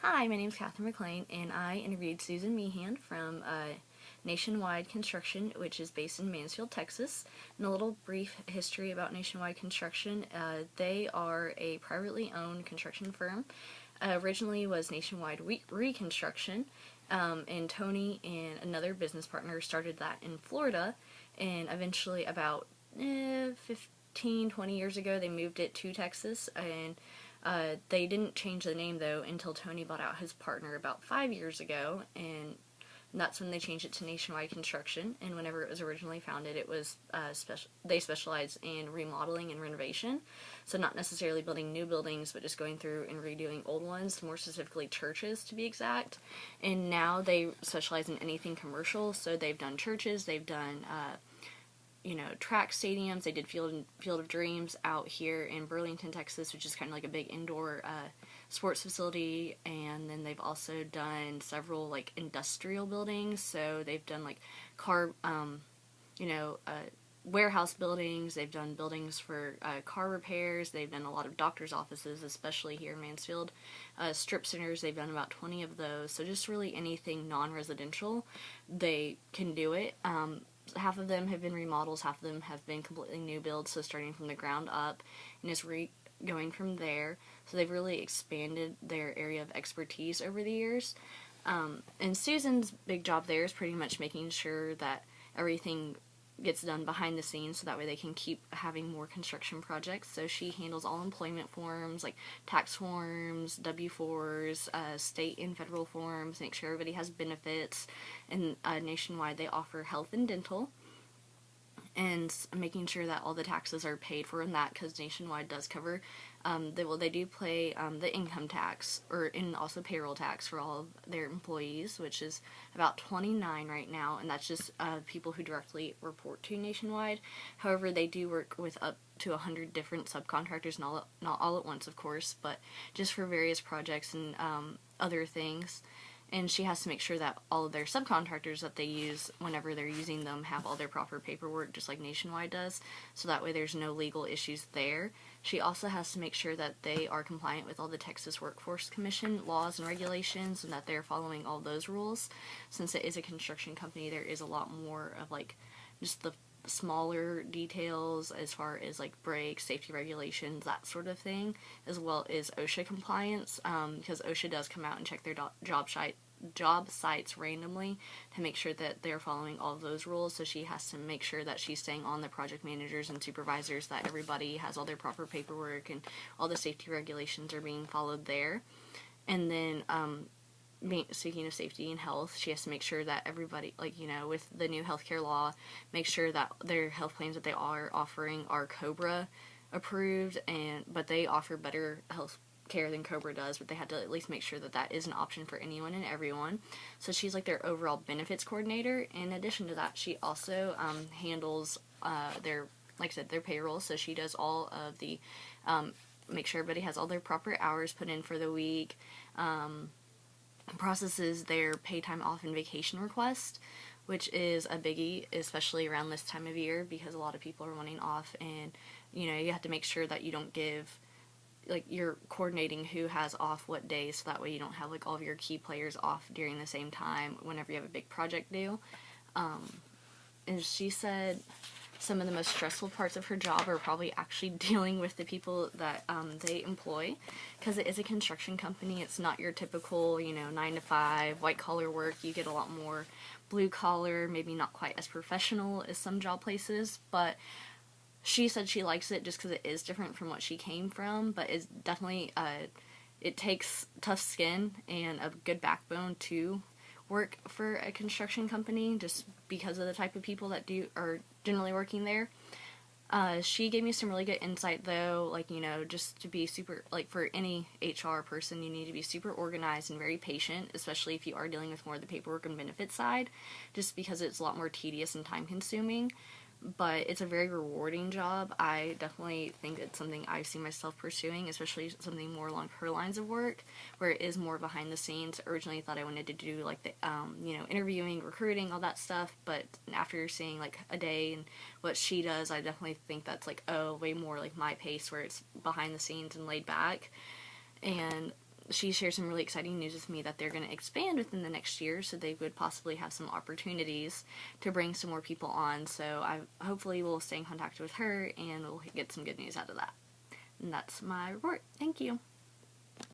Hi, my name is Catherine McLean, and I interviewed Susan Meehan from Nationwide Construction, which is based in Mansfield, Texas. And a little brief history about Nationwide Construction. They are a privately owned construction firm. Originally was Nationwide Reconstruction, and Tony and another business partner started that in Florida, and eventually about 15, 20 years ago, they moved it to Texas, and they didn't change the name though until Tony bought out his partner about 5 years ago, and that's when they changed it to Nationwide Construction. And whenever it was originally founded, it was they specialized in remodeling and renovation, so not necessarily building new buildings, but just going through and redoing old ones, more specifically churches to be exact. And now they specialize in anything commercial, so they've done churches, they've done track stadiums. They did Field of Dreams out here in Burlington, Texas, which is kind of like a big indoor sports facility. And then they've also done several like industrial buildings. So they've done like car, warehouse buildings. They've done buildings for car repairs. They've done a lot of doctors' offices, especially here in Mansfield. Strip centers, they've done about 20 of those. So just really anything non-residential, they can do it. Half of them have been remodels, half of them have been completely new builds, so starting from the ground up and just going from there. So they've really expanded their area of expertise over the years. And Susan's big job there is pretty much making sure that everything gets done behind the scenes, so that way they can keep having more construction projects. So she handles all employment forms, like tax forms, W-4s, state and federal forms, make sure everybody has benefits. And Nationwide, they offer health and dental, and making sure that all the taxes are paid for in that, because Nationwide does cover they do pay the income tax, and also payroll tax for all of their employees, which is about 29 right now, and that's just people who directly report to Nationwide. However, they do work with up to 100 different subcontractors, not all at once, of course, but just for various projects and other things. And she has to make sure that all of their subcontractors that they use, whenever they're using them, have all their proper paperwork, just like Nationwide does, so that way there's no legal issues there. She also has to make sure that they are compliant with all the Texas Workforce Commission laws and regulations, and that they're following all those rules. Since it is a construction company, there is a lot more of like just the smaller details as far as like brakes, safety regulations, that sort of thing, as well as OSHA compliance, because OSHA does come out and check their job sites randomly to make sure that they're following all of those rules. So she has to make sure that she's staying on the project managers and supervisors, that everybody has all their proper paperwork and all the safety regulations are being followed there. And then speaking of safety and health, she has to make sure that everybody, with the new healthcare law, make sure that their health plans that they are offering are COBRA approved, but they offer better health care than COBRA does, but they had to at least make sure that that is an option for anyone and everyone. So she's like their overall benefits coordinator. In addition to that, she also handles their payroll. So she does all of the make sure everybody has all their proper hours put in for the week, processes their pay time off and vacation request, which is a biggie, especially around this time of year, because a lot of people are wanting off, and you have to make sure that you don't give, you're coordinating who has off what days, so that way you don't have all of your key players off during the same time whenever you have a big project due. And she said some of the most stressful parts of her job are probably actually dealing with the people that they employ, because it is a construction company. It's not your typical 9 to 5 white collar work. You get a lot more blue collar, maybe not quite as professional as some job places, but she said she likes it just because it is different from what she came from. But it's definitely it takes tough skin and a good backbone to work for a construction company, just because of the type of people that are generally working there. She gave me some really good insight though, just to be super, for any HR person, you need to be super organized and very patient, especially if you are dealing with more of the paperwork and benefit side, just because it's a lot more tedious and time consuming. But it's a very rewarding job. I definitely think it's something I see myself pursuing, especially something more along her lines of work, where it is more behind the scenes. Originally thought I wanted to do the interviewing, recruiting, all that stuff, but after seeing a day and what she does, I definitely think that's way more my pace, where it's behind the scenes and laid back. And she shared some really exciting news with me that they're going to expand within the next year, so they would possibly have some opportunities to bring some more people on. So I hopefully will stay in contact with her and we'll get some good news out of that. And that's my report. Thank you.